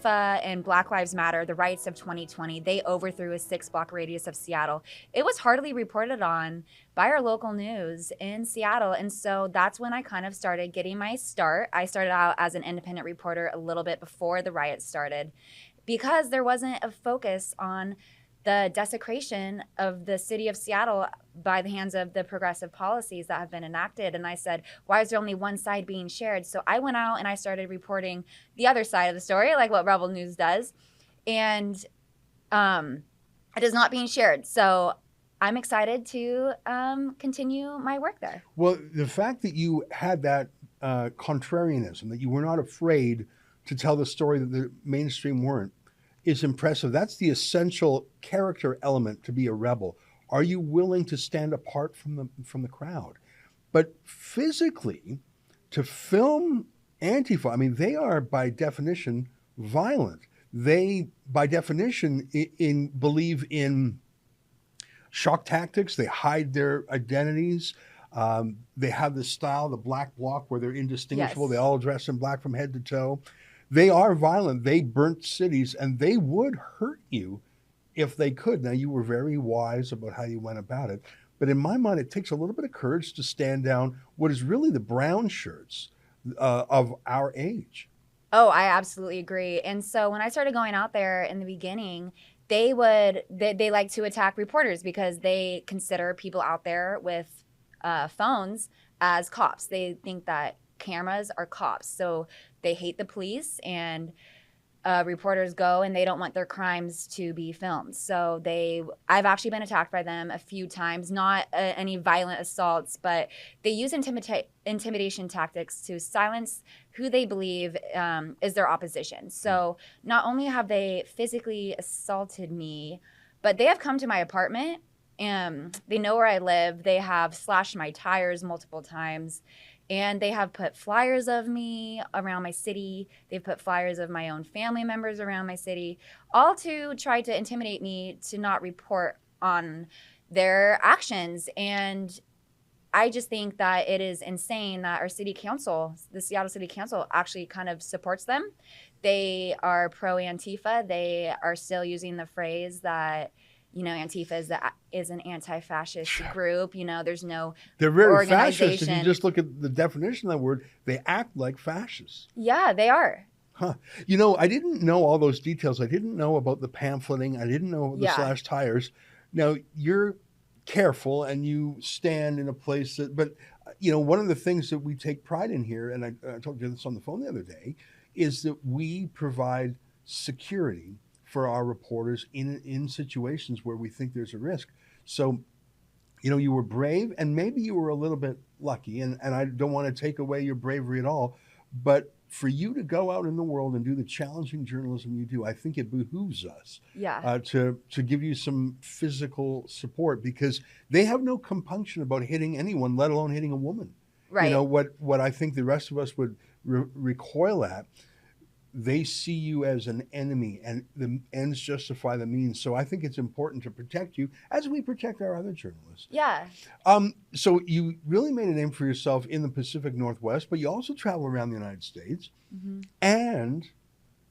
Antifa and Black Lives Matter, the riots of 2020, they overthrew a 6-block radius of Seattle. It was hardly reported on by our local news in Seattle. And so that's when I kind of started getting my start. I started out as an independent reporter a little bit before the riots started because there wasn't a focus on the desecration of the city of Seattle by the hands of the progressive policies that have been enacted. And I said, why is there only one side being shared? So I went out and I started reporting the other side of the story, like what Rebel News does. And it is not being shared. So I'm excited to continue my work there. Well, the fact that you had that contrarianism, that you were not afraid to tell the story that the mainstream weren't, is impressive. That's the essential character element to be a rebel. Are you willing to stand apart from the crowd? But physically, to film Antifa, I mean, they are by definition violent. They, by definition, believe in shock tactics. They hide their identities. They have the style, the black bloc, where they're indistinguishable. Yes. They all dress in black from head to toe. They are violent. They burnt cities, and they would hurt you if they could. Now, you were very wise about how you went about it. But in my mind, it takes a little bit of courage to stand down what is really the brown shirts of our age. Oh, I absolutely agree. And so when I started going out there in the beginning, they like to attack reporters because they consider people out there with phones as cops. They think that cameras are cops. So they hate the police, and reporters go and they don't want their crimes to be filmed. So I've actually been attacked by them a few times, not any violent assaults, but they use intimidation tactics to silence who they believe is their opposition. So not only have they physically assaulted me, but they have come to my apartment and they know where I live. They have slashed my tires multiple times. And they have put flyers of me around my city. They've put flyers of my own family members around my city, all to try to intimidate me to not report on their actions. And I just think that it is insane that our city council, the Seattle City Council, actually kind of supports them. They are pro-Antifa. They are still using the phrase that, Antifa is an anti-fascist group. There's no They're very organization. fascist. If you just look at the definition of that word, they act like fascists. Yeah, they are. Huh. I didn't know all those details. I didn't know about the pamphleting. I didn't know the slashed tires. Now, you're careful and you stand in a place but one of the things that we take pride in here, and I told you this on the phone the other day, is that we provide security for our reporters in situations where we think there's a risk. So, you were brave, and maybe you were a little bit lucky, and I don't want to take away your bravery at all, but for you to go out in the world and do the challenging journalism you do, I think it behooves us to give you some physical support, because they have no compunction about hitting anyone, let alone hitting a woman. Right. What I think the rest of us would recoil at. They see you as an enemy, and the ends justify the means. So I think it's important to protect you as we protect our other journalists. Yeah. So you really made a name for yourself in the Pacific Northwest, but you also travel around the United States. Mm-hmm. And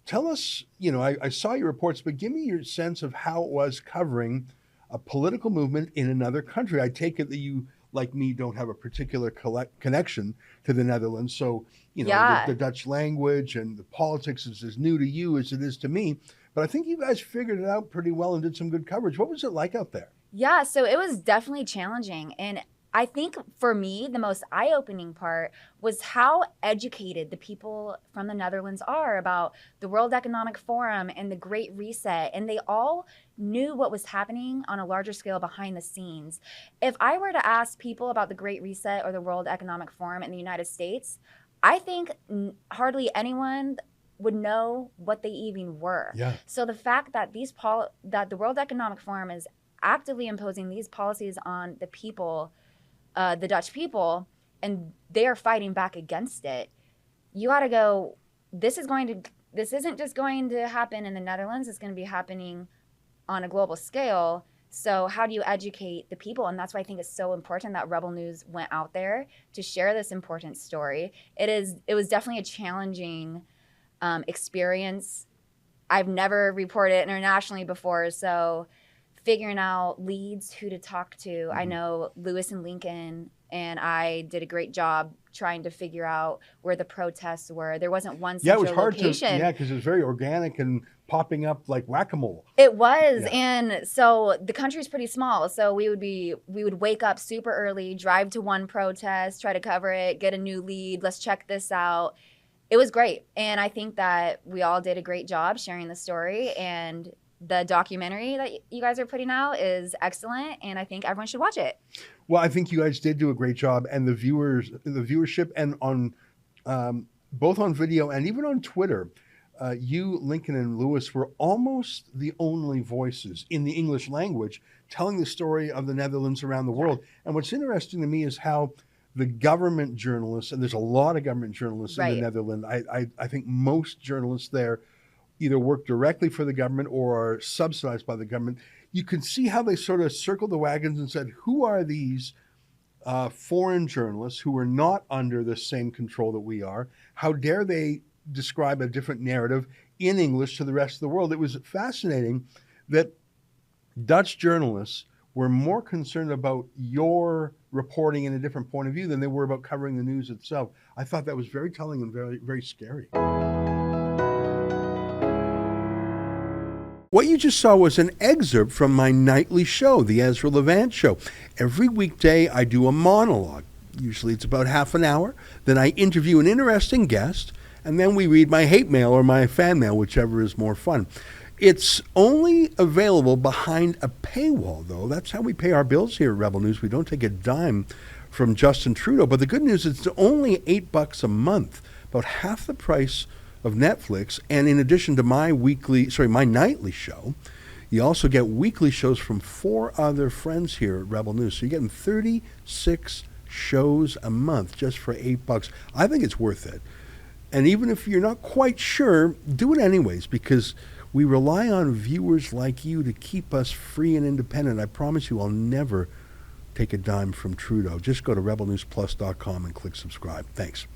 tell us, I saw your reports, but give me your sense of how it was covering a political movement in another country. I take it that you, like me, don't have a particular connection to the Netherlands. So, the Dutch language and the politics is as new to you as it is to me. But I think you guys figured it out pretty well and did some good coverage. What was it like out there? Yeah, so it was definitely challenging. And I think for me, the most eye-opening part was how educated the people from the Netherlands are about the World Economic Forum and the Great Reset. And they all knew what was happening on a larger scale behind the scenes. If I were to ask people about the Great Reset or the World Economic Forum in the United States, I think hardly anyone would know what they even were. Yeah. So the fact that that the World Economic Forum is actively imposing these policies on the people, the Dutch people, and they are fighting back against it, you got to go, this isn't just going to happen in the Netherlands, it's going to be happening on a global scale. So how do you educate the people? And that's why I think it's so important that Rebel News went out there to share this important story. It was definitely a challenging experience I've never reported internationally before. So figuring out leads, who to talk to. Mm-hmm. I know Lewis and Lincoln and I did a great job trying to figure out where the protests were. There wasn't one central location. Because it was very organic and popping up like whack-a-mole. It was. And so the country's pretty small. So we would wake up super early, drive to one protest, try to cover it, get a new lead. Let's check this out. It was great. And I think that we all did a great job sharing the story, and the documentary that you guys are putting out is excellent, and I think everyone should watch it. Well, I think you guys did do a great job, and the viewership, and on both on video and even on Twitter, you, Lincoln, and Lewis were almost the only voices in the English language telling the story of the Netherlands around the world. And what's interesting to me is how the government journalists, and there's a lot of government journalists in the Netherlands, I think most journalists there either work directly for the government or are subsidized by the government. You can see how they sort of circled the wagons and said, who are these foreign journalists who are not under the same control that we are? How dare they describe a different narrative in English to the rest of the world? It was fascinating that Dutch journalists were more concerned about your reporting in a different point of view than they were about covering the news itself. I thought that was very telling and very, very scary. What you just saw was an excerpt from my nightly show, the Ezra Levant Show. Every weekday, I do a monologue. Usually it's about half an hour. Then I interview an interesting guest, and then we read my hate mail or my fan mail, whichever is more fun. It's only available behind a paywall, though. That's how we pay our bills here at Rebel News. We don't take a dime from Justin Trudeau. But the good news is it's only $8 a month, about half the price of Netflix. And in addition to my nightly show, you also get weekly shows from 4 other friends here at Rebel News. So you're getting 36 shows a month just for $8. I think it's worth it. And even if you're not quite sure, do it anyways, because we rely on viewers like you to keep us free and independent. I promise you I'll never take a dime from Trudeau. Just go to rebelnewsplus.com and click subscribe. Thanks.